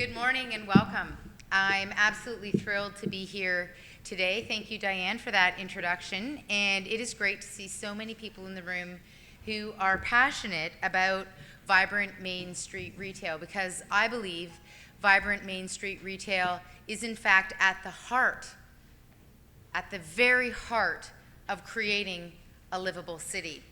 Good morning and welcome. I'm absolutely thrilled to be here today. Thank you, Diane, for that introduction. And it is great to see so many people in the room who are passionate about vibrant Main Street retail, because I believe vibrant Main Street retail is in fact at the very heart of creating a livable city.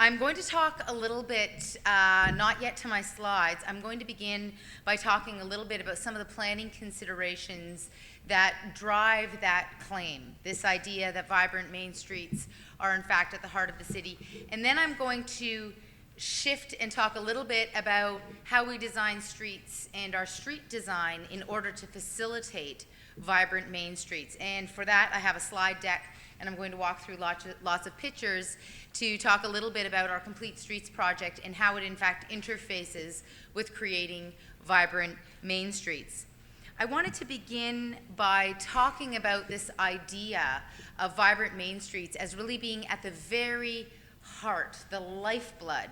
I'm going to talk a little bit, not yet to my slides, I'm going to begin by talking a little bit about some of the planning considerations that drive that claim, this idea that vibrant main streets are in fact at the heart of the city. And then I'm going to shift and talk a little bit about how we design streets and our street design in order to facilitate vibrant main streets. And for that, I have a slide deck, and I'm going to walk through lots of pictures to talk a little bit about our Complete Streets project and how it in fact interfaces with creating vibrant main streets. I wanted to begin by talking about this idea of vibrant main streets as really being at the very heart, the lifeblood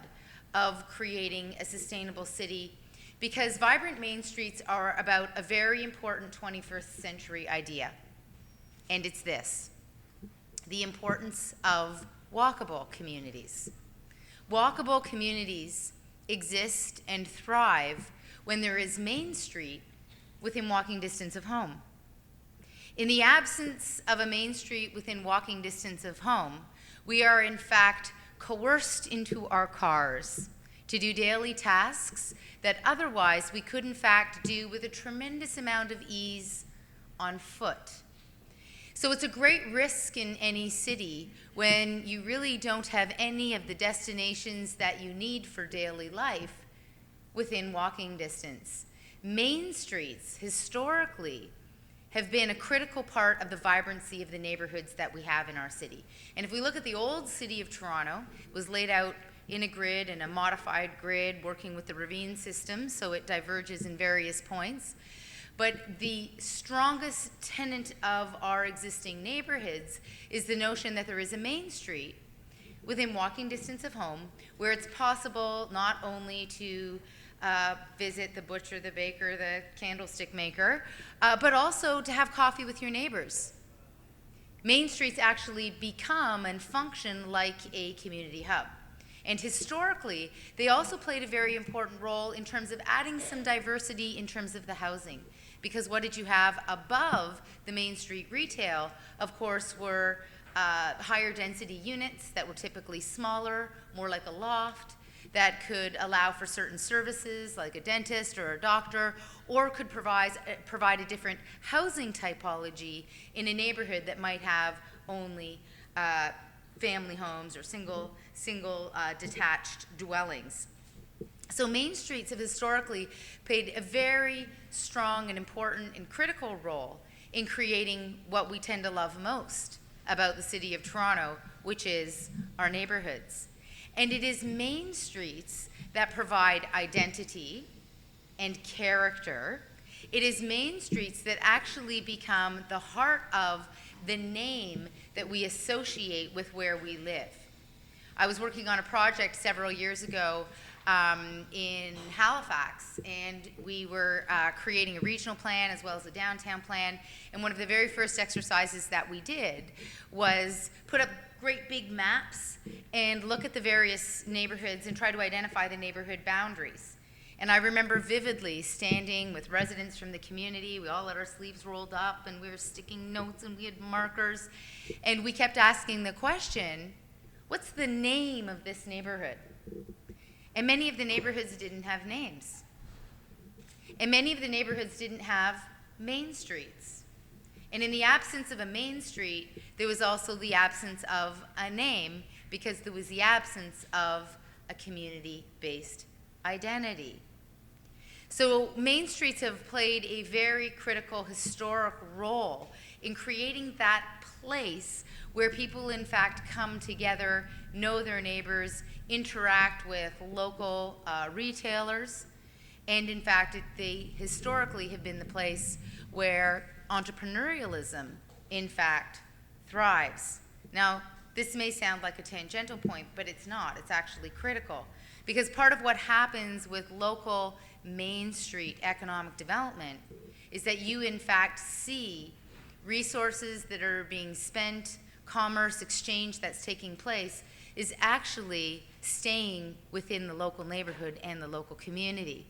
of creating a sustainable city, because vibrant main streets are about a very important 21st century idea, and it's this: the importance of walkable communities. Walkable communities exist and thrive when there is Main Street within walking distance of home. In the absence of a Main Street within walking distance of home, we are in fact coerced into our cars to do daily tasks that otherwise we could in fact do with a tremendous amount of ease on foot. So it's a great risk in any city when you really don't have any of the destinations that you need for daily life within walking distance. Main streets, historically, have been a critical part of the vibrancy of the neighborhoods that we have in our city. And if we look at the old city of Toronto, it was laid out in a grid, in a modified grid, working with the ravine system, so it diverges in various points. But the strongest tenet of our existing neighborhoods is the notion that there is a main street within walking distance of home where it's possible not only to visit the butcher, the baker, the candlestick maker, but also to have coffee with your neighbors. Main streets actually become and function like a community hub. And historically, they also played a very important role in terms of adding some diversity in terms of the housing. Because what did you have above the Main Street retail, of course, were higher density units that were typically smaller, more like a loft, that could allow for certain services like a dentist or a doctor, or could provide a different housing typology in a neighborhood that might have only family homes or single detached dwellings. So main streets have historically played a very strong and important and critical role in creating what we tend to love most about the city of Toronto, which is our neighborhoods. And it is main streets that provide identity and character. It is main streets that actually become the heart of the name that we associate with where we live. I was working on a project several years ago in Halifax, and we were creating a regional plan as well as a downtown plan, and one of the very first exercises that we did was put up great big maps and look at the various neighborhoods and try to identify the neighborhood boundaries. And I remember vividly standing with residents from the community. We all had our sleeves rolled up and we were sticking notes and we had markers, and we kept asking the question, what's the name of this neighborhood? And many of the neighborhoods didn't have names. And many of the neighborhoods didn't have main streets. And in the absence of a main street, there was also the absence of a name, because there was the absence of a community-based identity. So main streets have played a very critical historic role in creating that place where people in fact come together, know their neighbors, interact with local retailers, and in fact they historically have been the place where entrepreneurialism in fact thrives. Now, this may sound like a tangential point, but it's not. It's actually critical. Because part of what happens with local Main Street economic development is that you, in fact, see resources that are being spent, commerce, exchange that's taking place, is actually staying within the local neighborhood and the local community.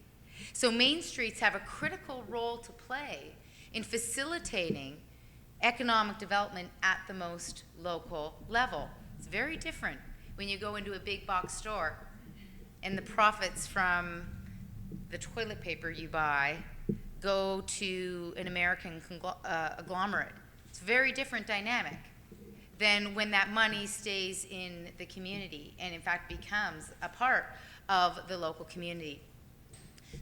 So Main Streets have a critical role to play in facilitating economic development at the most local level. It's very different when you go into a big box store and the profits from the toilet paper you buy go to an American agglomerate. It's a very different dynamic than when that money stays in the community and in fact becomes a part of the local community.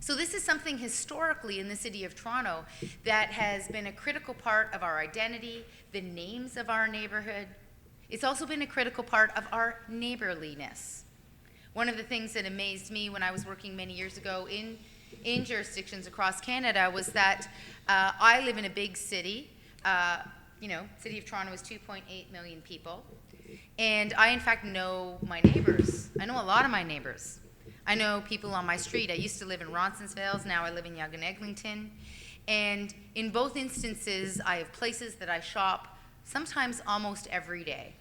So this is something historically in the City of Toronto that has been a critical part of our identity, the names of our neighborhood. It's also been a critical part of our neighborliness. One of the things that amazed me when I was working many years ago in jurisdictions across Canada was that I live in a big city. City of Toronto is 2.8 million people. And I, in fact, know my neighbors. I know a lot of my neighbors. I know people on my street. I used to live in Ronsonsvales, now I live in Yonge-and-Eglinton. And in both instances, I have places that I shop sometimes almost every day,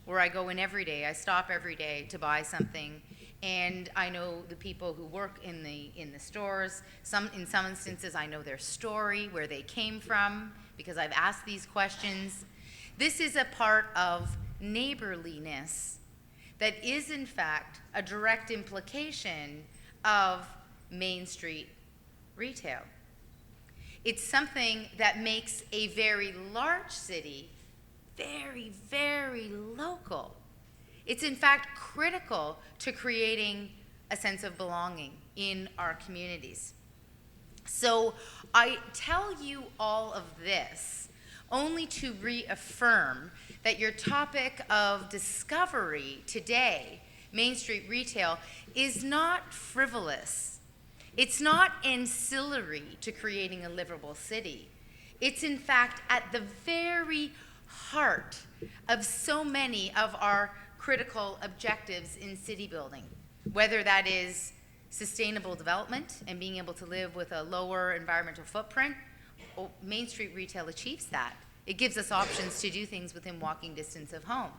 where I go in every day. I stop every day to buy something. And I know the people who work in the stores. In some instances, I know their story, where they came from, because I've asked these questions. This is a part of neighborliness that is, in fact, a direct implication of Main Street retail. It's something that makes a very large city very, very local. It's, in fact, critical to creating a sense of belonging in our communities. So I tell you all of this only to reaffirm that your topic of discovery today, Main Street retail, is not frivolous. It's not ancillary to creating a livable city. It's, in fact, at the very heart of so many of our critical objectives in city building, whether that is sustainable development and being able to live with a lower environmental footprint. Main Street retail achieves that. It gives us options to do things within walking distance of home.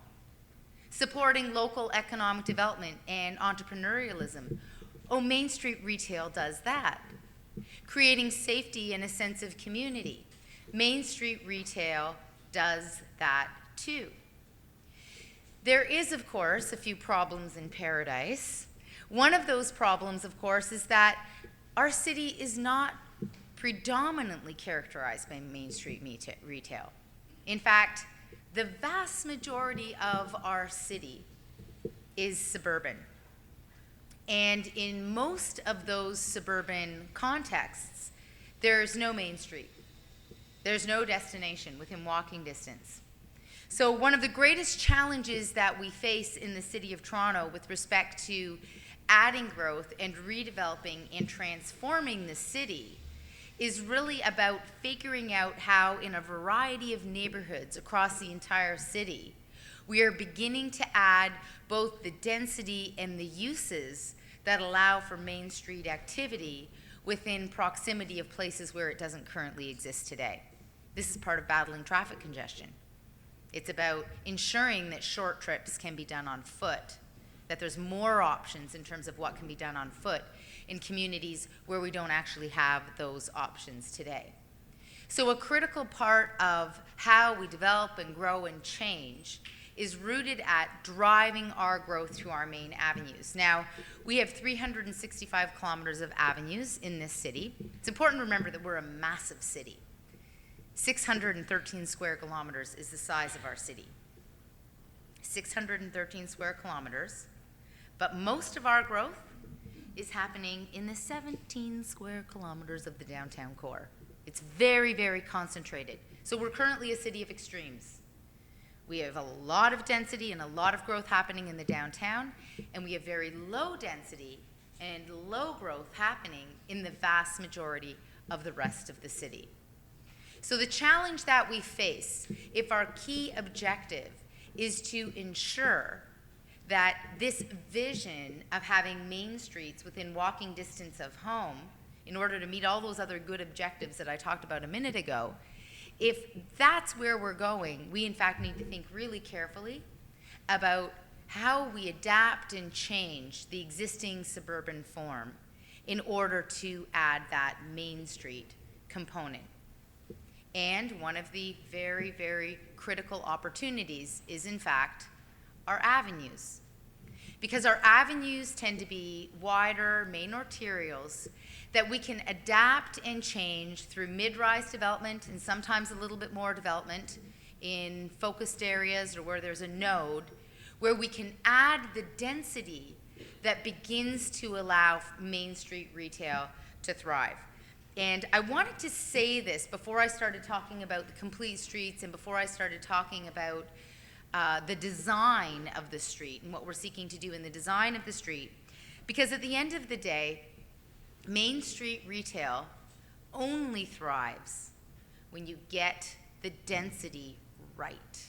Supporting local economic development and entrepreneurialism. Main Street retail does that. Creating safety and a sense of community. Main Street retail does that too. There is, of course, a few problems in paradise. One of those problems, of course, is that our city is not predominantly characterized by Main Street retail. In fact, the vast majority of our city is suburban. And in most of those suburban contexts, there's no Main Street. There's no destination within walking distance. So one of the greatest challenges that we face in the City of Toronto with respect to adding growth and redeveloping and transforming the city is really about figuring out how, in a variety of neighborhoods across the entire city, we are beginning to add both the density and the uses that allow for Main Street activity within proximity of places where it doesn't currently exist today. This is part of battling traffic congestion. It's about ensuring that short trips can be done on foot, that there's more options in terms of what can be done on foot in communities where we don't actually have those options today. So a critical part of how we develop and grow and change is rooted at driving our growth to our main avenues. Now, we have 365 kilometers of avenues in this city. It's important to remember that we're a massive city. 613 square kilometers is the size of our city. 613 square kilometers, but most of our growth is happening in the 17 square kilometers of the downtown core. It's very, very concentrated. So we're currently a city of extremes. We have a lot of density and a lot of growth happening in the downtown, and we have very low density and low growth happening in the vast majority of the rest of the city. So the challenge that we face, if our key objective is to ensure that this vision of having main streets within walking distance of home, in order to meet all those other good objectives that I talked about a minute ago, if that's where we're going, we in fact need to think really carefully about how we adapt and change the existing suburban form in order to add that main street component. And one of the very, very critical opportunities is in fact our avenues. Because our avenues tend to be wider main arterials that we can adapt and change through mid-rise development and sometimes a little bit more development in focused areas or where there's a node, where we can add the density that begins to allow Main Street retail to thrive. And I wanted to say this before I started talking about the complete streets and before I started talking about the design of the street and what we're seeking to do in the design of the street. Because at the end of the day, Main Street retail only thrives when you get the density right.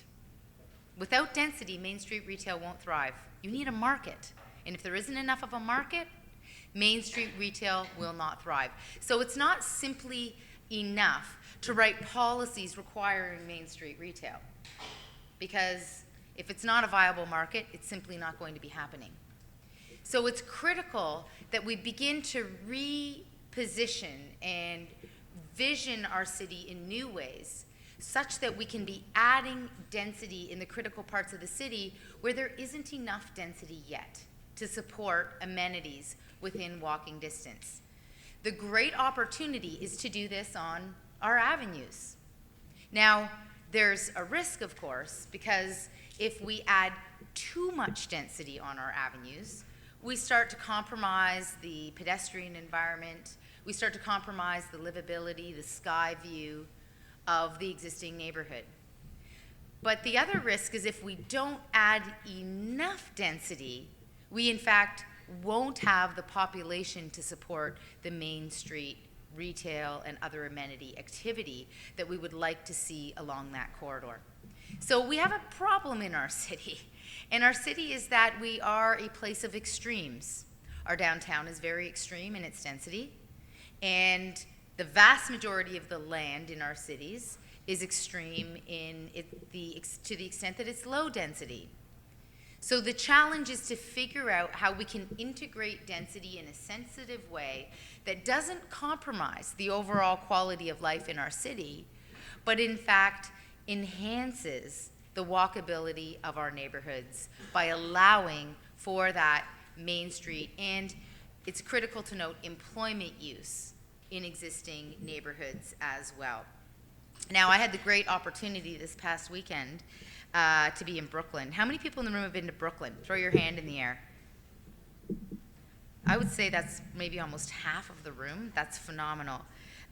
Without density, Main Street retail won't thrive. You need a market. And if there isn't enough of a market, Main Street retail will not thrive. So it's not simply enough to write policies requiring Main Street retail, because if it's not a viable market, it's simply not going to be happening. So it's critical that we begin to reposition and vision our city in new ways, such that we can be adding density in the critical parts of the city where there isn't enough density yet to support amenities within walking distance. The great opportunity is to do this on our avenues. Now, there's a risk, of course, because if we add too much density on our avenues, we start to compromise the pedestrian environment, we start to compromise the livability, the sky view of the existing neighborhood. But the other risk is if we don't add enough density, we in fact won't have the population to support the Main Street retail and other amenity activity that we would like to see along that corridor. So we have a problem in our city. And our city is that we are a place of extremes. Our downtown is very extreme in its density, and the vast majority of the land in our cities is extreme to the extent that it's low density. So the challenge is to figure out how we can integrate density in a sensitive way that doesn't compromise the overall quality of life in our city, but in fact enhances the walkability of our neighborhoods by allowing for that Main Street, and it's critical to note employment use in existing neighborhoods as well. Now, I had the great opportunity this past weekend to be in Brooklyn. How many people in the room have been to Brooklyn? Throw your hand in the air. I would say that's maybe almost half of the room. That's phenomenal.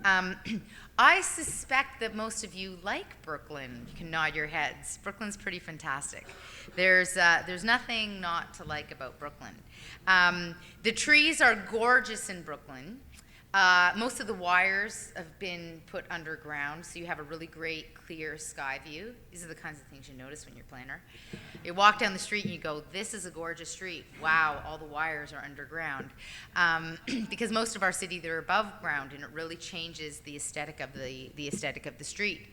I suspect that most of you like Brooklyn. You can nod your heads. Brooklyn's pretty fantastic. There's nothing not to like about Brooklyn. The trees are gorgeous in Brooklyn. Most of the wires have been put underground, so you have a really great, clear sky view. These are the kinds of things you notice when you're a planner. You walk down the street and you go, this is a gorgeous street. Wow, all the wires are underground. Because most of our city, they're above ground, and it really changes the aesthetic of the street.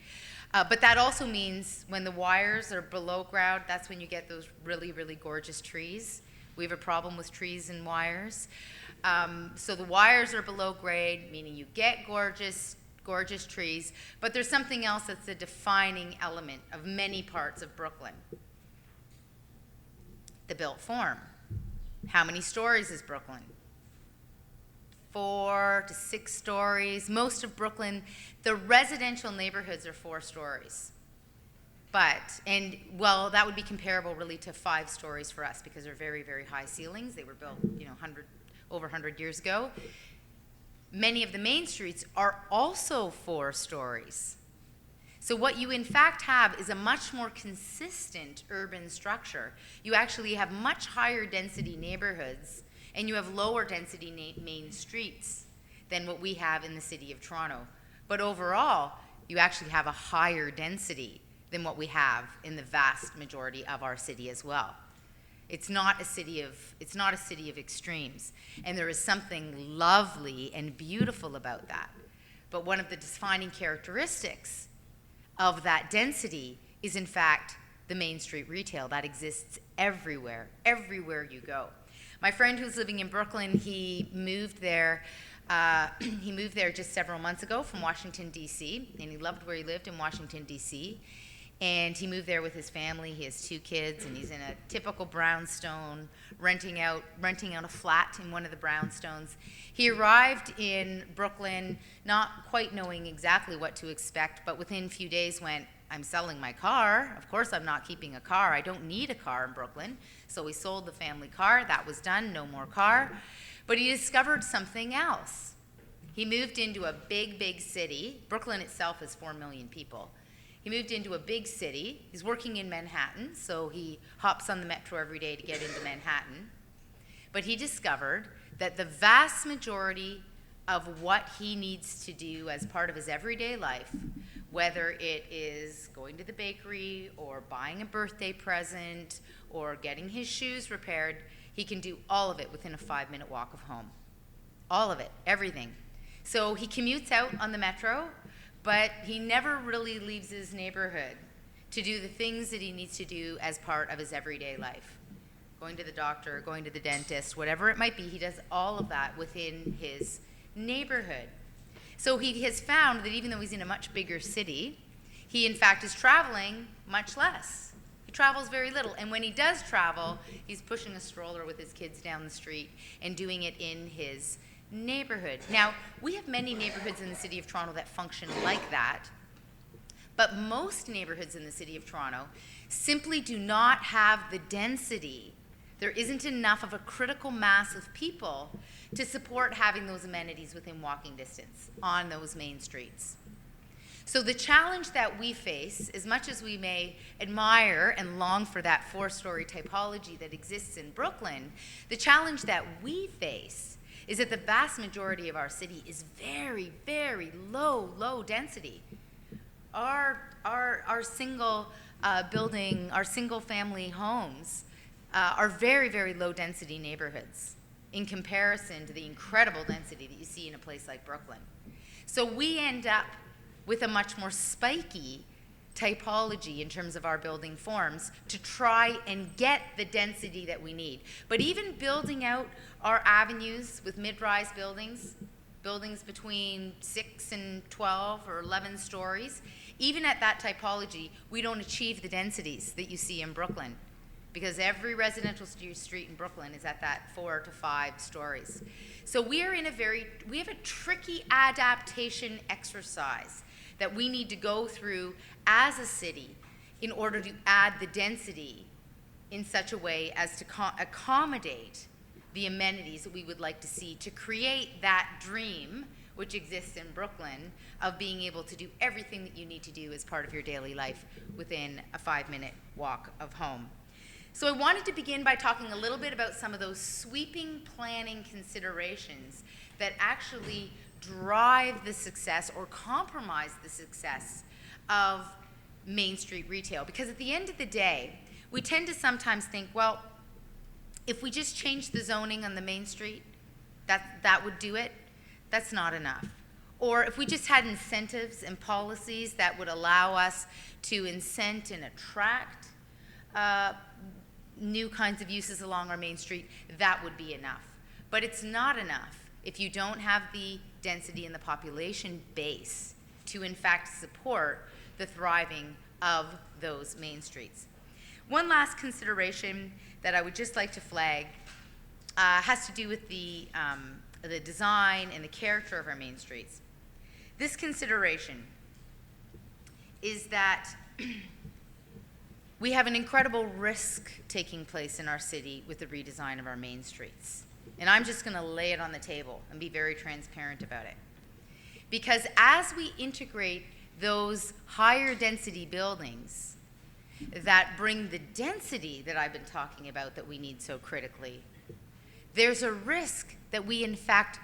But that also means when the wires are below ground, that's when you get those really, really gorgeous trees. We have a problem with trees and wires. So the wires are below grade, meaning you get gorgeous trees, but there's something else that's a defining element of many parts of Brooklyn. The built form. How many stories is Brooklyn? 4 to 6 stories. Most of Brooklyn, the residential neighborhoods are 4 stories. Well, that would be comparable really to 5 stories for us because they're very, very high ceilings. They were built, over 100 years ago. Many of the main streets are also 4 stories. So what you in fact have is a much more consistent urban structure. You actually have much higher density neighborhoods, and you have lower density main streets than what we have in the city of Toronto. But overall, you actually have a higher density than what we have in the vast majority of our city as well. It's not a city of extremes, and there is something lovely and beautiful about that. But one of the defining characteristics of that density is, in fact, the Main Street retail that exists everywhere you go. My friend who's living in Brooklyn, he moved there just several months ago from Washington, D.C., and he loved where he lived in Washington, D.C., and he moved there with his family. He has 2 kids, and he's in a typical brownstone, renting out a flat in one of the brownstones. He arrived in Brooklyn not quite knowing exactly what to expect, but within a few days went, I'm selling my car. Of course I'm not keeping a car. I don't need a car in Brooklyn. So he sold the family car. That was done. No more car. But he discovered something else. He moved into a big city. Brooklyn itself is 4 million people. He moved into a big city. He's working in Manhattan, so he hops on the metro every day to get into Manhattan. But he discovered that the vast majority of what he needs to do as part of his everyday life, whether it is going to the bakery or buying a birthday present or getting his shoes repaired, he can do all of it within a 5-minute walk of home. All of it, everything. So he commutes out on the metro, but he never really leaves his neighborhood to do the things that he needs to do as part of his everyday life. Going to the doctor, going to the dentist, whatever it might be, he does all of that within his neighborhood. So he has found that even though he's in a much bigger city, he in fact is traveling much less. He travels very little, and when he does travel, he's pushing a stroller with his kids down the street and doing it in his neighborhood. Now, we have many neighborhoods in the City of Toronto that function like that, but most neighborhoods in the City of Toronto simply do not have the density. There isn't enough of a critical mass of people to support having those amenities within walking distance on those main streets. So the challenge that we face, as much as we may admire and long for that 4-story typology that exists in Brooklyn, the challenge that we face is that the vast majority of our city is very low density. Our single building, our single family homes are very low density neighborhoods in comparison to the incredible density that you see in a place like Brooklyn. So we end up with a much more spiky typology in terms of our building forms to try and get the density that we need. But even building out our avenues with mid-rise buildings between 6 and 12 or 11 stories, even at that typology, we don't achieve the densities that you see in Brooklyn, because every residential street in Brooklyn is at that 4 to 5 stories. So we have a tricky adaptation exercise that we need to go through as a city in order to add the density in such a way as to accommodate the amenities that we would like to see to create that dream which exists in Brooklyn of being able to do everything that you need to do as part of your daily life within a 5-minute walk of home. So I wanted to begin by talking a little bit about some of those sweeping planning considerations that actually drive the success or compromise the success of Main Street retail. Because at the end of the day, we tend to sometimes think, well, if we just change the zoning on the Main Street, that would do it. That's not enough. Or if we just had incentives and policies that would allow us to incent and attract new kinds of uses along our Main Street, that would be enough. But it's not enough if you don't have the density in the population base to in fact support the thriving of those main streets. One last consideration that I would just like to flag has to do with the design and the character of our main streets. This consideration is that we have an incredible risk taking place in our city with the redesign of our main streets. And I'm just going to lay it on the table and be very transparent about it. Because as we integrate those higher density buildings that bring the density that I've been talking about that we need so critically, there's a risk that we in fact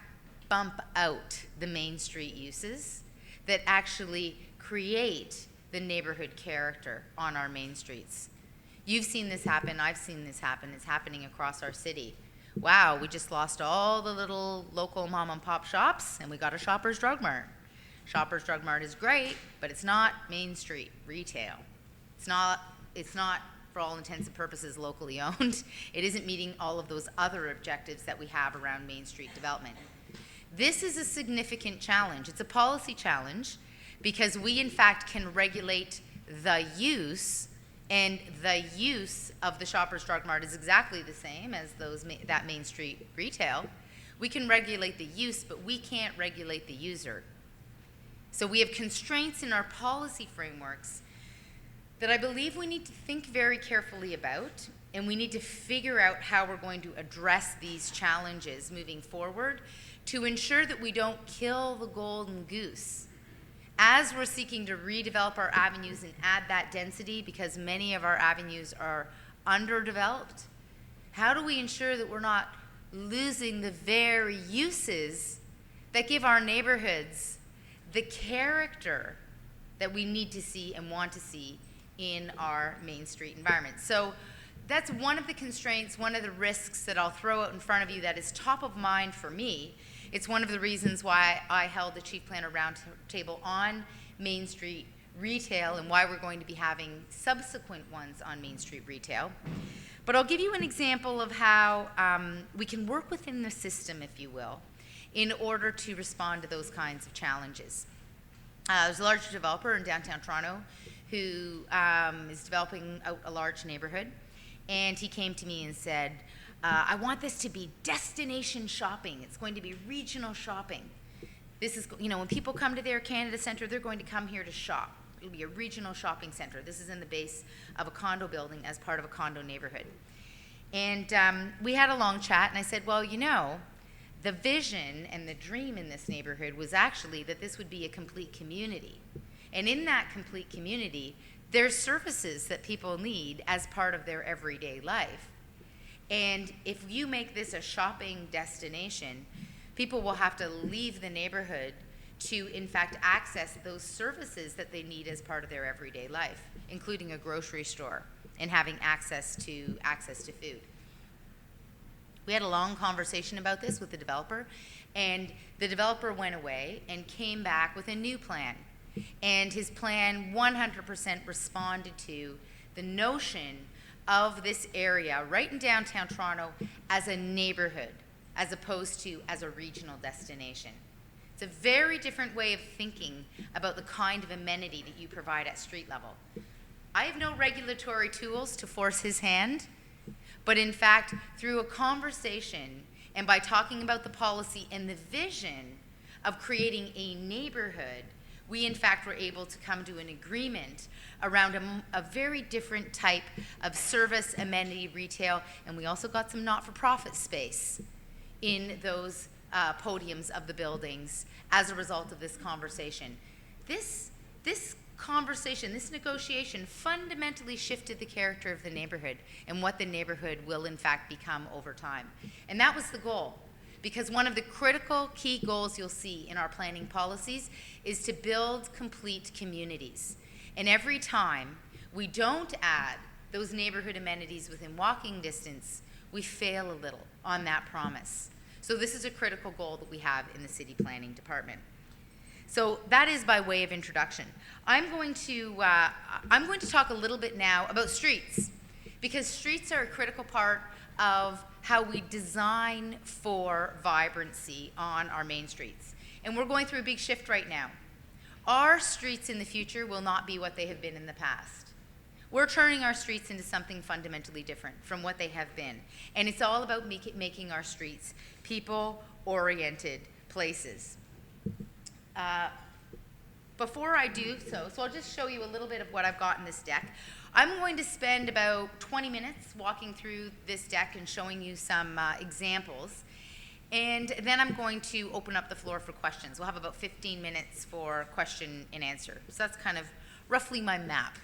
bump out the main street uses that actually create the neighborhood character on our main streets. You've seen this happen, I've seen this happen, it's happening across our city. Wow, we just lost all the little local mom and pop shops and we got a Shoppers Drug Mart. Shoppers Drug Mart is great, but it's not Main Street retail. It's not for all intents and purposes locally owned. It isn't meeting all of those other objectives that we have around Main Street development. This is a significant challenge. It's a policy challenge because we in fact can regulate the use, and the use of the Shoppers Drug Mart is exactly the same as that Main Street retail. We can regulate the use, but we can't regulate the user. So we have constraints in our policy frameworks that I believe we need to think very carefully about, and we need to figure out how we're going to address these challenges moving forward to ensure that we don't kill the golden goose. As we're seeking to redevelop our avenues and add that density, because many of our avenues are underdeveloped, how do we ensure that we're not losing the very uses that give our neighborhoods the character that we need to see and want to see in our Main Street environment? So that's one of the constraints, one of the risks that I'll throw out in front of you that is top of mind for me. It's one of the reasons why I held the Chief Planner Roundtable on Main Street retail and why we're going to be having subsequent ones on Main Street retail. But I'll give you an example of how we can work within the system, if you will, in order to respond to those kinds of challenges. There's a large developer in downtown Toronto who is developing a large neighborhood, and he came to me and said, I want this to be destination shopping. It's going to be regional shopping. This is, when people come to their Canada Centre, they're going to come here to shop. It'll be a regional shopping center. This is in the base of a condo building as part of a condo neighborhood. And we had a long chat, and I said, well, the vision and the dream in this neighborhood was actually that this would be a complete community. And in that complete community, there's services that people need as part of their everyday life. And if you make this a shopping destination, people will have to leave the neighborhood to, in fact, access those services that they need as part of their everyday life, including a grocery store and having access to food. We had a long conversation about this with the developer, and the developer went away and came back with a new plan. And his plan 100% responded to the notion of this area right in downtown Toronto as a neighborhood, as opposed to as a regional destination. It's a very different way of thinking about the kind of amenity that you provide at street level. I have no regulatory tools to force his hand, but in fact, through a conversation and by talking about the policy and the vision of creating a neighborhood, we in fact were able to come to an agreement around a very different type of service, amenity, retail, and we also got some not-for-profit space in those podiums of the buildings as a result of this conversation. This conversation, this negotiation fundamentally shifted the character of the neighborhood and what the neighborhood will in fact become over time. And that was the goal. Because one of the critical key goals you'll see in our planning policies is to build complete communities. And every time we don't add those neighborhood amenities within walking distance, we fail a little on that promise. So this is a critical goal that we have in the city planning department. So that is by way of introduction. I'm going to talk a little bit now about streets, because streets are a critical part of how we design for vibrancy on our main streets. And we're going through a big shift right now. Our streets in the future will not be what they have been in the past. We're turning our streets into something fundamentally different from what they have been. And it's all about making our streets people-oriented places. Before I do so I'll just show you a little bit of what I've got in this deck. I'm going to spend about 20 minutes walking through this deck and showing you some examples. And then I'm going to open up the floor for questions. We'll have about 15 minutes for question and answer. So that's kind of roughly my map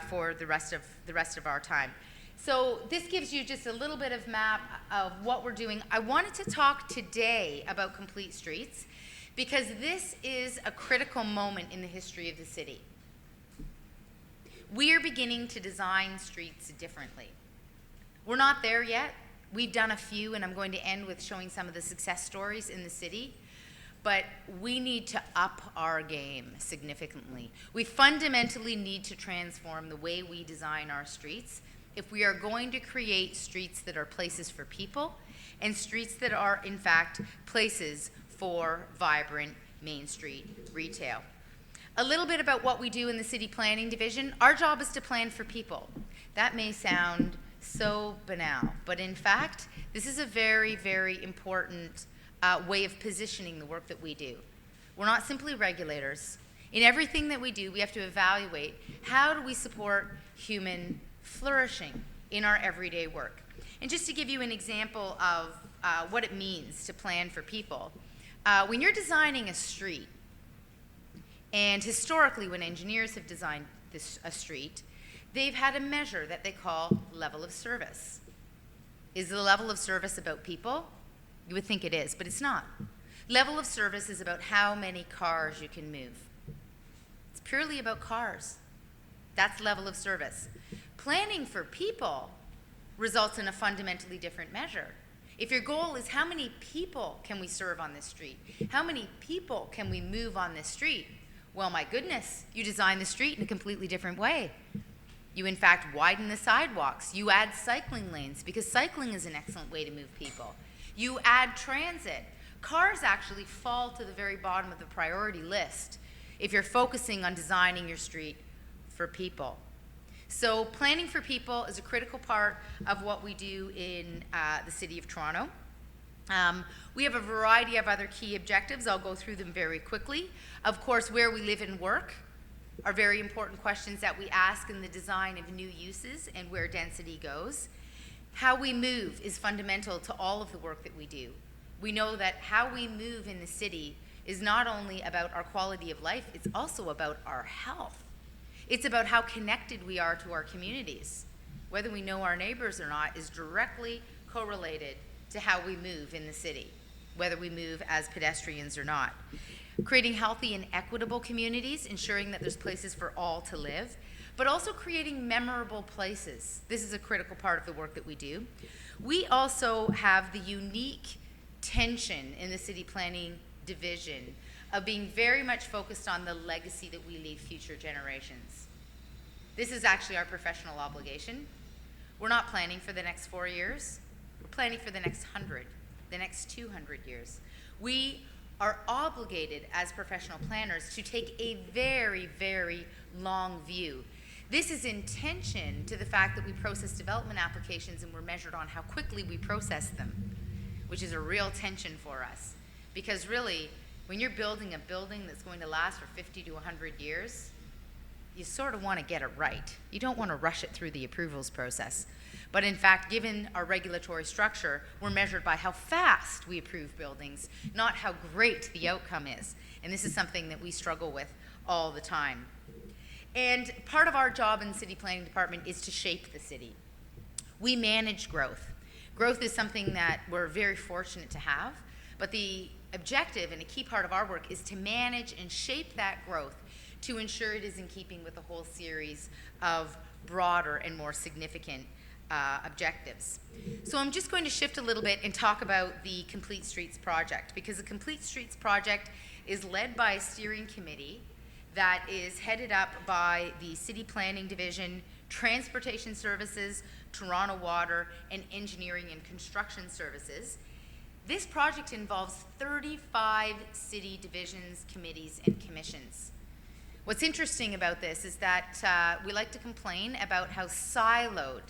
for the rest of our time. So this gives you just a little bit of map of what we're doing. I wanted to talk today about complete streets because this is a critical moment in the history of the city. we are beginning to design streets differently. We're not there yet. We've done a few, and I'm going to end with showing some of the success stories in the city. But we need to up our game significantly. We fundamentally need to transform the way we design our streets if we are going to create streets that are places for people and streets that are, in fact, places for vibrant Main Street retail. A little bit about what we do in the City Planning Division. Our job is to plan for people. That may sound so banal, but in fact, this is a very, very important way of positioning the work that we do. We're not simply regulators. In everything that we do, we have to evaluate how do we support human flourishing in our everyday work. And just to give you an example of what it means to plan for people, when you're designing a street, and historically when engineers have designed a street, they've had a measure that they call level of service. Is the level of service about people? You would think it is, but it's not. Level of service is about how many cars you can move. It's purely about cars. That's level of service. Planning for people results in a fundamentally different measure. If your goal is how many people can we serve on this street, how many people can we move on this street, well, my goodness, you design the street in a completely different way. You, in fact, widen the sidewalks. You add cycling lanes because cycling is an excellent way to move people. You add transit. Cars actually fall to the very bottom of the priority list if you're focusing on designing your street for people. So planning for people is a critical part of what we do in the City of Toronto. We have a variety of other key objectives. I'll go through them very quickly. Of course, where we live and work are very important questions that we ask in the design of new uses and where density goes. How we move is fundamental to all of the work that we do. We know that how we move in the city is not only about our quality of life, it's also about our health. It's about how connected we are to our communities. Whether we know our neighbors or not is directly correlated to how we move in the city, whether we move as pedestrians or not. Creating healthy and equitable communities, ensuring that there's places for all to live, but also creating memorable places. This is a critical part of the work that we do. We also have the unique tension in the City Planning Division of being very much focused on the legacy that we leave future generations. This is actually our professional obligation. We're not planning for the next 4 years. We're planning for the next 100, the next 200 years. We are obligated as professional planners to take a very, very long view. This is in tension to the fact that we process development applications and we're measured on how quickly we process them, which is a real tension for us. Because really, when you're building a building that's going to last for 50 to 100 years, you sort of want to get it right. You don't want to rush it through the approvals process. But in fact, given our regulatory structure, we're measured by how fast we approve buildings, not how great the outcome is. And this is something that we struggle with all the time. And part of our job in the City Planning Department is to shape the city. We manage growth. Growth is something that we're very fortunate to have, but the objective and a key part of our work is to manage and shape that growth to ensure it is in keeping with a whole series of broader and more significant objectives. So I'm just going to shift a little bit and talk about the Complete Streets project, because the Complete Streets project is led by a steering committee that is headed up by the City Planning Division, Transportation Services, Toronto Water, and Engineering and Construction Services. This project involves 35 city divisions, committees, and commissions. What's interesting about this is that we like to complain about how siloed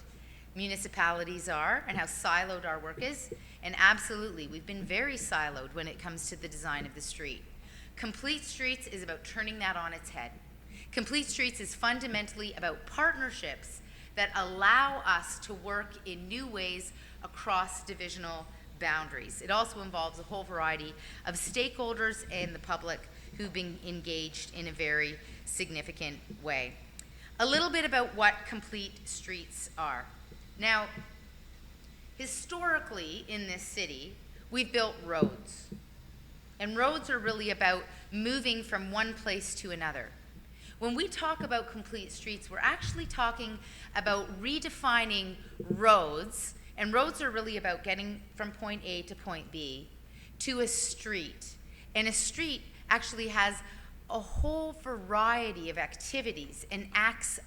municipalities are and how siloed our work is, and absolutely, we've been very siloed when it comes to the design of the street. Complete Streets is about turning that on its head. Complete Streets is fundamentally about partnerships that allow us to work in new ways across divisional boundaries. It also involves a whole variety of stakeholders and the public who've been engaged in a very significant way. A little bit about what Complete Streets are. Now, historically in this city, we've built roads. And roads are really about moving from one place to another. When we talk about complete streets, we're actually talking about redefining roads, and roads are really about getting from point A to point B to a street. And a street actually has a whole variety of activities and acts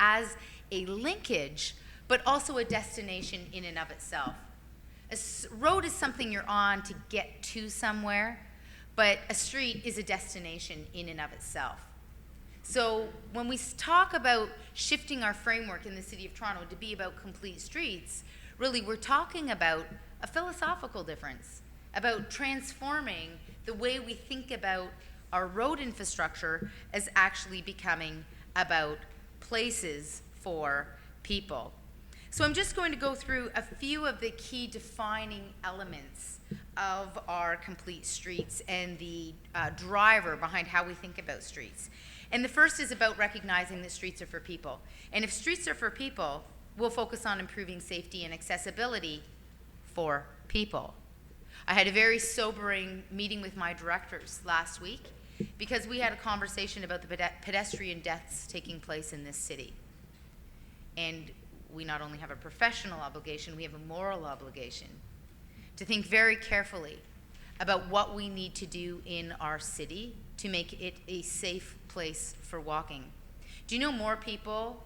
as a linkage, but also a destination in and of itself. A road is something you're on to get to somewhere, but a street is a destination in and of itself. So when we talk about shifting our framework in the City of Toronto to be about complete streets, really we're talking about a philosophical difference, about transforming the way we think about our road infrastructure as actually becoming about places for people. So I'm just going to go through a few of the key defining elements of our complete streets and the driver behind how we think about streets. And the first is about recognizing that streets are for people. And if streets are for people, we'll focus on improving safety and accessibility for people. I had a very sobering meeting with my directors last week because we had a conversation about the pedestrian deaths taking place in this city. And we not only have a professional obligation, we have a moral obligation to think very carefully about what we need to do in our city to make it a safe place for walking. Do you know more people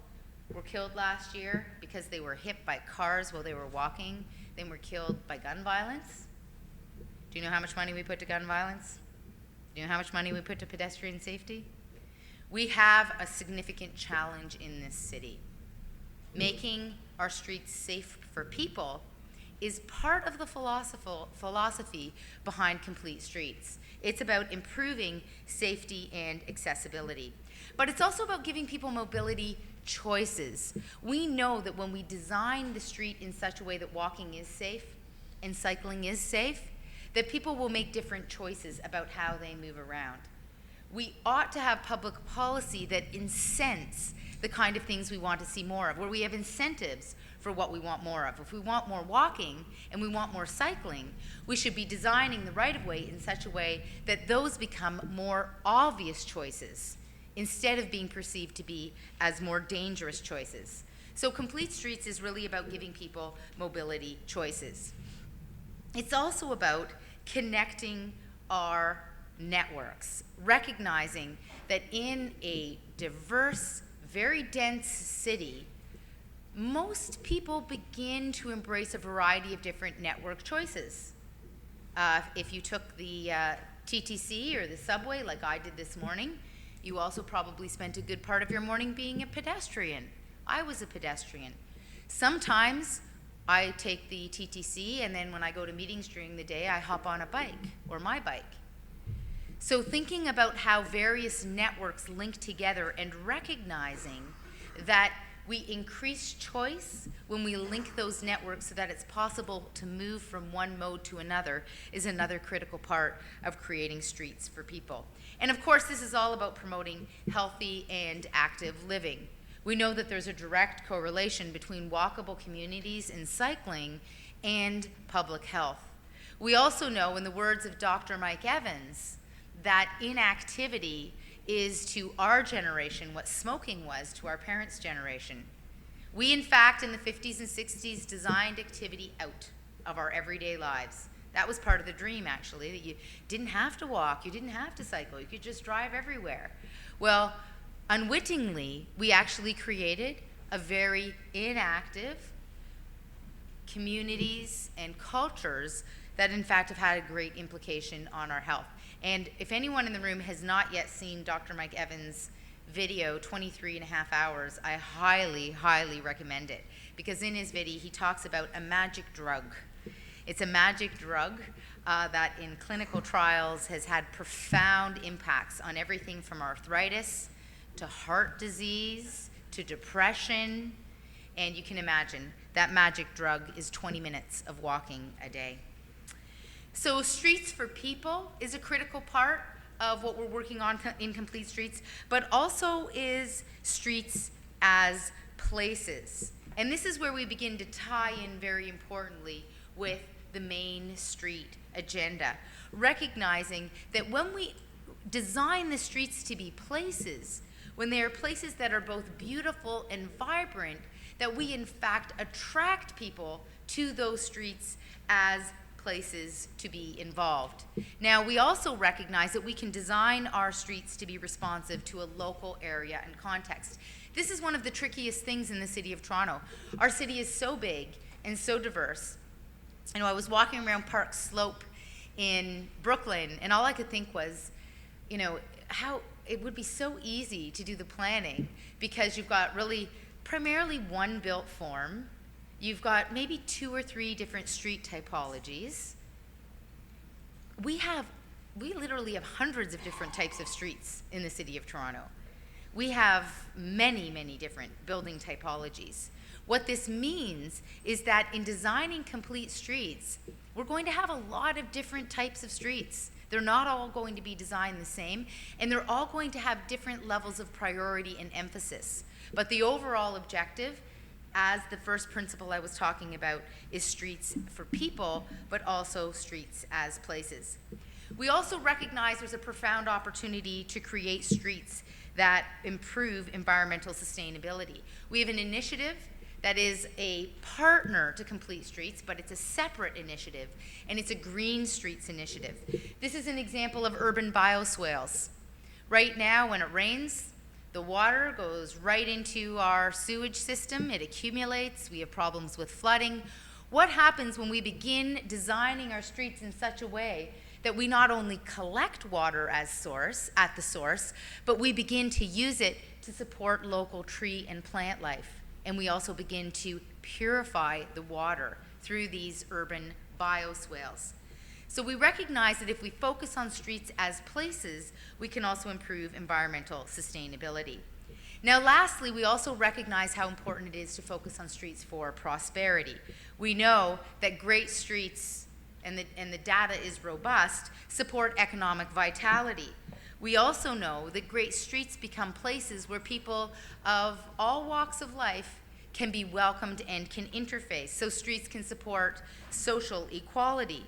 were killed last year because they were hit by cars while they were walking than were killed by gun violence? Do you know how much money we put to gun violence? Do you know how much money we put to pedestrian safety? We have a significant challenge in this city. Making our streets safe for people is part of the philosophy behind complete streets. It's about improving safety and accessibility. But it's also about giving people mobility choices. We know that when we design the street in such a way that walking is safe and cycling is safe, that people will make different choices about how they move around. We ought to have public policy that incents the kind of things we want to see more of, where we have incentives for what we want more of. If we want more walking and we want more cycling, we should be designing the right-of-way in such a way that those become more obvious choices instead of being perceived to be as more dangerous choices. So complete streets is really about giving people mobility choices. It's also about connecting our networks, recognizing that in a diverse, very dense city, most people begin to embrace a variety of different network choices. If you took the TTC or the subway like I did this morning, you also probably spent a good part of your morning being a pedestrian. I was a pedestrian. Sometimes I take the TTC, and then when I go to meetings during the day, I hop on a bike or my bike. So thinking about how various networks link together and recognizing that we increase choice when we link those networks so that it's possible to move from one mode to another is another critical part of creating streets for people. And of course, this is all about promoting healthy and active living. We know that there's a direct correlation between walkable communities and cycling and public health. We also know, in the words of Dr. Mike Evans, that inactivity is to our generation what smoking was to our parents' generation. We, in fact, in the 50s and 60s, designed activity out of our everyday lives. That was part of the dream, actually, that you didn't have to walk, you didn't have to cycle, you could just drive everywhere. Well, unwittingly, we actually created a very inactive communities and cultures that, in fact, have had a great implication on our health. And if anyone in the room has not yet seen Dr. Mike Evans' video, 23 and a half hours, I highly, highly recommend it. Because in his video, he talks about a magic drug. It's a magic drug that in clinical trials has had profound impacts on everything from arthritis to heart disease to depression. And you can imagine that magic drug is 20 minutes of walking a day. So streets for people is a critical part of what we're working on in Complete Streets, but also is streets as places. And this is where we begin to tie in very importantly with the Main Street agenda, recognizing that when we design the streets to be places, when they are places that are both beautiful and vibrant, that we in fact attract people to those streets as places to be involved. Now, we also recognize that we can design our streets to be responsive to a local area and context. This is one of the trickiest things in the city of Toronto. Our city is so big and so diverse. You know, I was walking around Park Slope in Brooklyn, and all I could think was, you know, how it would be so easy to do the planning, because you've got really primarily one built form. You've got maybe 2 or 3 different street typologies. We literally have hundreds of different types of streets in the city of Toronto. We have many, many different building typologies. What this means is that in designing complete streets, we're going to have a lot of different types of streets. They're not all going to be designed the same, and they're all going to have different levels of priority and emphasis. But the overall objective, as the first principle I was talking about, is streets for people, but also streets as places. We also recognize there's a profound opportunity to create streets that improve environmental sustainability. We have an initiative that is a partner to Complete Streets, but it's a separate initiative, and it's a Green Streets initiative. This is an example of urban bioswales. Right now, when it rains, the water goes right into our sewage system, it accumulates, we have problems with flooding. What happens when we begin designing our streets in such a way that we not only collect water at the source, but we begin to use it to support local tree and plant life. And we also begin to purify the water through these urban bioswales. So we recognize that if we focus on streets as places, we can also improve environmental sustainability. Now, lastly, we also recognize how important it is to focus on streets for prosperity. We know that great streets, and the data is robust, support economic vitality. We also know that great streets become places where people of all walks of life can be welcomed and can interface, so streets can support social equality.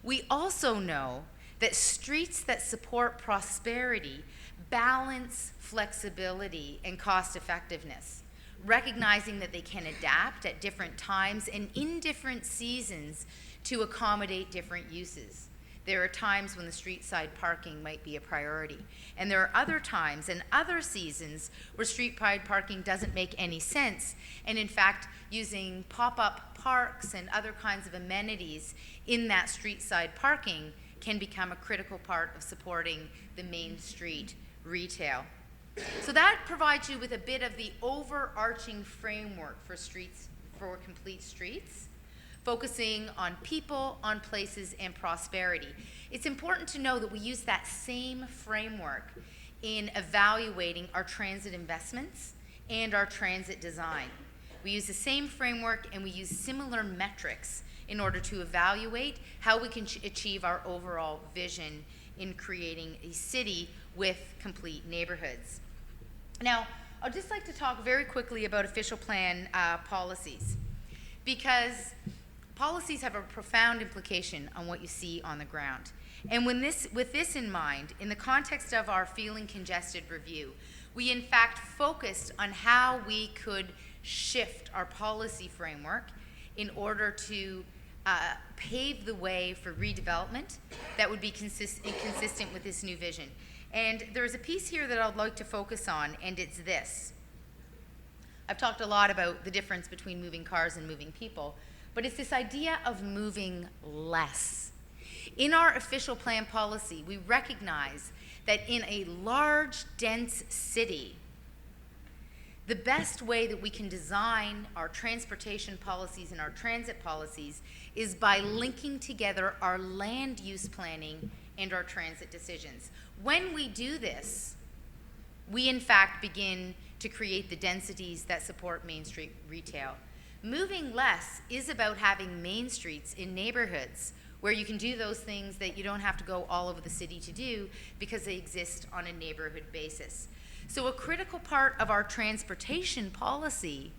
We also know that streets that support prosperity balance flexibility and cost effectiveness, recognizing that they can adapt at different times and in different seasons to accommodate different uses. There are times when the street side parking might be a priority, and there are other times and other seasons where street side parking doesn't make any sense, and in fact, using pop-up parks and other kinds of amenities in that street side parking can become a critical part of supporting the main street retail. So that provides you with a bit of the overarching framework for streets, for complete streets, focusing on people, on places, and prosperity. It's important to know that we use that same framework in evaluating our transit investments and our transit design. We use the same framework and we use similar metrics in order to evaluate how we can achieve our overall vision in creating a city with complete neighborhoods. Now, I'd just like to talk very quickly about official plan policies, because policies have a profound implication on what you see on the ground. And with this in mind, in the context of our feeling congested review, we in fact focused on how we could shift our policy framework in order to pave the way for redevelopment that would be consistent with this new vision. And there's a piece here that I'd like to focus on, and it's this. I've talked a lot about the difference between moving cars and moving people, but it's this idea of moving less. In our official plan policy, we recognize that in a large, dense city, the best way that we can design our transportation policies and our transit policies is by linking together our land use planning and our transit decisions. When we do this, we in fact begin to create the densities that support Main Street retail. Moving less is about having main streets in neighborhoods where you can do those things that you don't have to go all over the city to do because they exist on a neighborhood basis. So a critical part of our transportation policy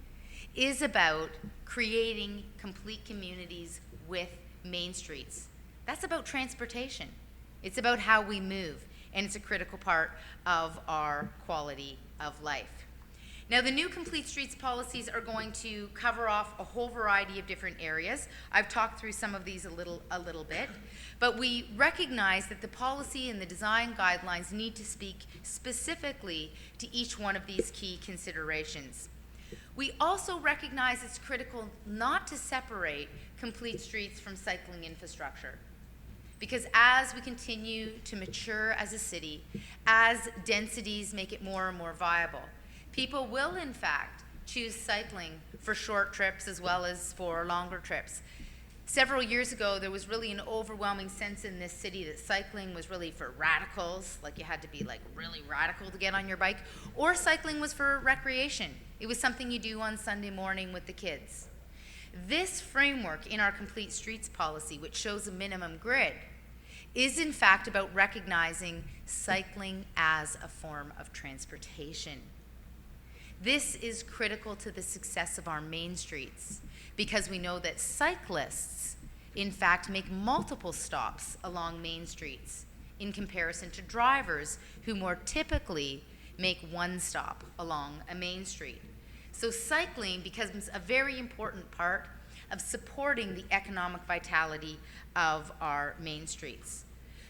is about creating complete communities with main streets. That's about transportation. It's about how we move. and it's a critical part of our quality of life. Now, the new Complete Streets policies are going to cover off a whole variety of different areas. I've talked through some of these a little bit, but we recognize that the policy and the design guidelines need to speak specifically to each one of these key considerations. We also recognize it's critical not to separate complete streets from cycling infrastructure, because as we continue to mature as a city, as densities make it more and more viable, people will, in fact, choose cycling for short trips as well as for longer trips. Several years ago, there was really an overwhelming sense in this city that cycling was really for radicals, like you had to be like really radical to get on your bike, or cycling was for recreation. It was something you do on Sunday morning with the kids. This framework in our Complete Streets policy, which shows a minimum grid, is in fact about recognizing cycling as a form of transportation. This is critical to the success of our main streets because we know that cyclists, in fact, make multiple stops along main streets in comparison to drivers who more typically make one stop along a main street. So cycling becomes a very important part of supporting the economic vitality of our main streets.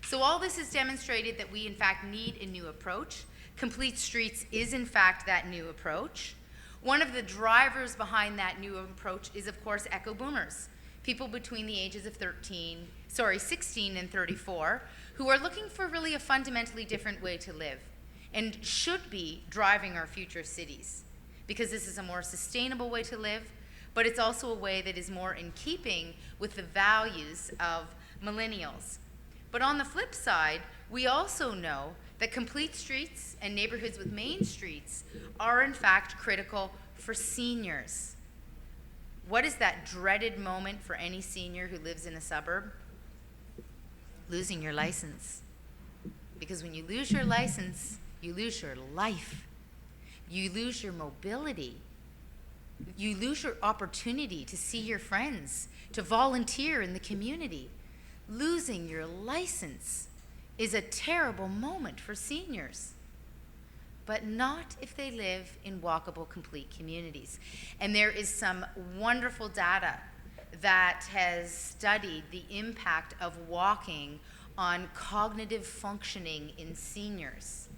So all this has demonstrated that we, in fact, need a new approach. Complete Streets is, in fact, that new approach. One of the drivers behind that new approach is, of course, echo boomers, people between the ages of 16 and 34, who are looking for really a fundamentally different way to live and should be driving our future cities, because this is a more sustainable way to live, but it's also a way that is more in keeping with the values of millennials. But on the flip side, we also know that complete streets and neighborhoods with main streets are in fact critical for seniors. What is that dreaded moment for any senior who lives in a suburb? Losing your license. Because when you lose your license, you lose your life. You lose your mobility. You lose your opportunity to see your friends, to volunteer in the community. Losing your license is a terrible moment for seniors, but not if they live in walkable, complete communities. And there is some wonderful data that has studied the impact of walking on cognitive functioning in seniors.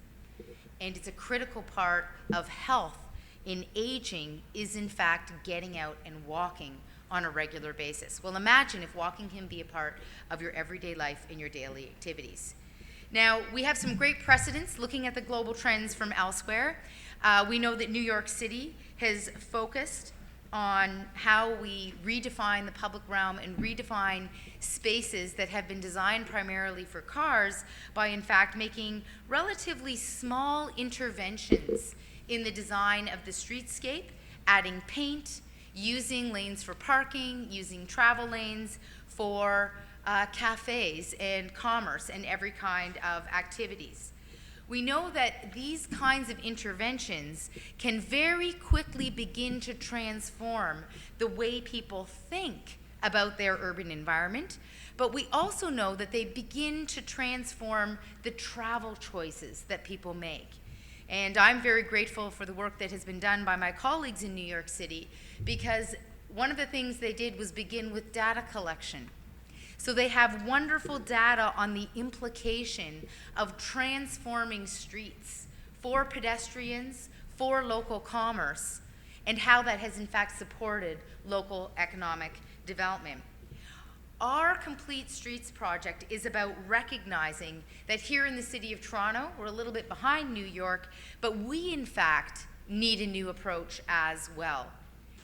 And it's a critical part of health in aging is, in fact, getting out and walking on a regular basis. Well, imagine if walking can be a part of your everyday life and your daily activities. Now, we have some great precedents looking at the global trends from elsewhere. We know that New York City has focused on how we redefine the public realm and redefine spaces that have been designed primarily for cars by, in fact, making relatively small interventions in the design of the streetscape, adding paint, using lanes for parking, using travel lanes for cafes and commerce and every kind of activities. We know that these kinds of interventions can very quickly begin to transform the way people think about their urban environment, but we also know that they begin to transform the travel choices that people make. And I'm very grateful for the work that has been done by my colleagues in New York City, because one of the things they did was begin with data collection. So they have wonderful data on the implication of transforming streets for pedestrians, for local commerce, and how that has in fact supported local economic development. Our Complete Streets project is about recognizing that here in the city of Toronto, we're a little bit behind New York, but we in fact need a new approach as well.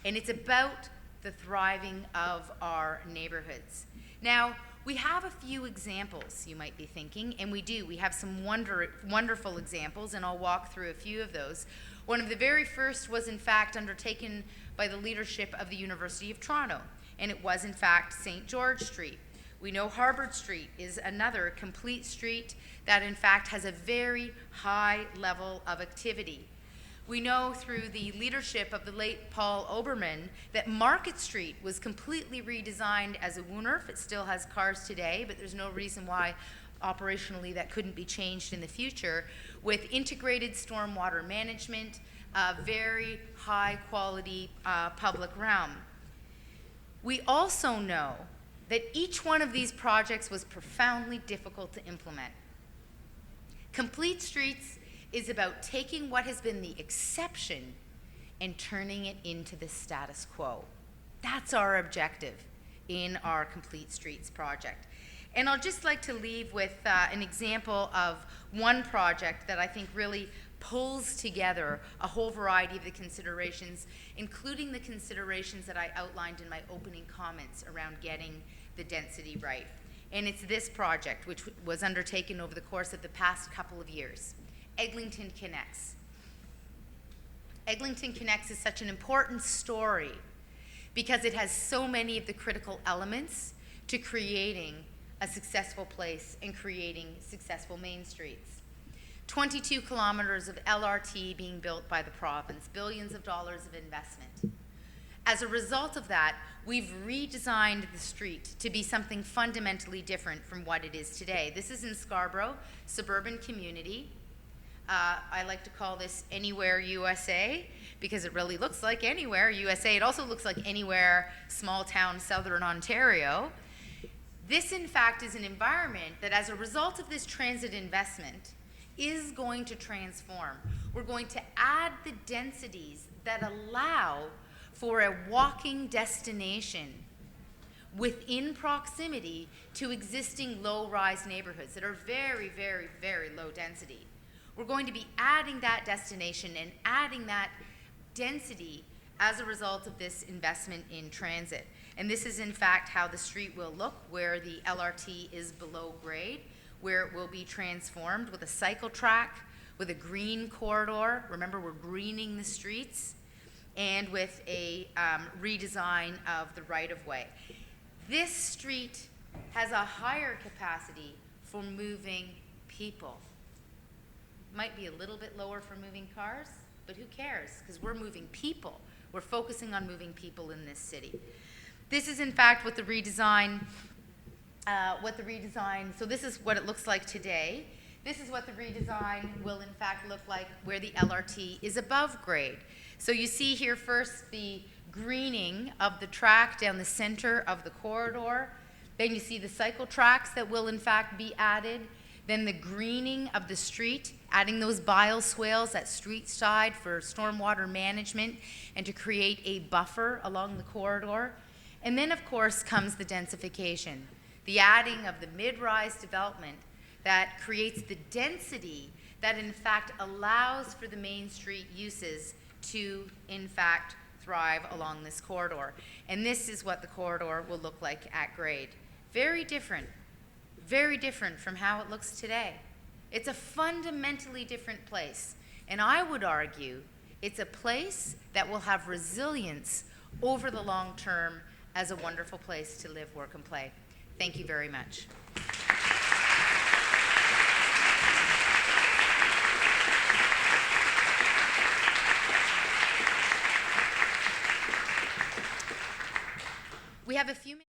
And it's about the thriving of our neighborhoods. Now, we have a few examples, you might be thinking, and we do. We have some wonderful examples, and I'll walk through a few of those. One of the very first was, in fact, undertaken by the leadership of the University of Toronto, and it was, in fact, St. George Street. We know Harvard Street is another complete street that, in fact, has a very high level of activity. We know through the leadership of the late Paul Oberman that Market Street was completely redesigned as a Woonerf. It still has cars today, but there's no reason why operationally that couldn't be changed in the future, with integrated stormwater management, very high quality public realm. We also know that each one of these projects was profoundly difficult to implement. Complete Streets is about taking what has been the exception and turning it into the status quo. That's our objective in our Complete Streets project. And I'll just like to leave with an example of one project that I think really pulls together a whole variety of the considerations, including the considerations that I outlined in my opening comments around getting the density right. And it's this project, which was undertaken over the course of the past couple of years. Eglinton Connects. Eglinton Connects is such an important story because it has so many of the critical elements to creating a successful place and creating successful main streets. 22 kilometers of LRT being built by the province, billions of dollars of investment. As a result of that, we've redesigned the street to be something fundamentally different from what it is today. This is in Scarborough, suburban community. I like to call this Anywhere USA because it really looks like Anywhere USA. It also looks like Anywhere small town Southern Ontario. This, in fact, is an environment that, as a result of this transit investment, is going to transform. We're going to add the densities that allow for a walking destination within proximity to existing low-rise neighborhoods that are very, very, very low density. We're going to be adding that destination and adding that density as a result of this investment in transit. And this is in fact how the street will look, where the LRT is below grade, where it will be transformed with a cycle track, with a green corridor. Remember, we're greening the streets, and with a redesign of the right-of-way. This street has a higher capacity for moving people. Might be a little bit lower for moving cars, but who cares? Because we're moving people. We're focusing on moving people in this city. This is in fact what the redesign, so this is what it looks like today. This is what the redesign will in fact look like where the LRT is above grade. So you see here first the greening of the track down the center of the corridor. Then you see the cycle tracks that will in fact be added. Then the greening of the street, adding those bioswales at street side for stormwater management and to create a buffer along the corridor. And then of course comes the densification, the adding of the mid-rise development that creates the density that in fact allows for the main street uses to in fact thrive along this corridor. And this is what the corridor will look like at grade. Very different from how it looks today. It's a fundamentally different place. And I would argue it's a place that will have resilience over the long term as a wonderful place to live, work, and play. Thank you very much. We have a few minutes.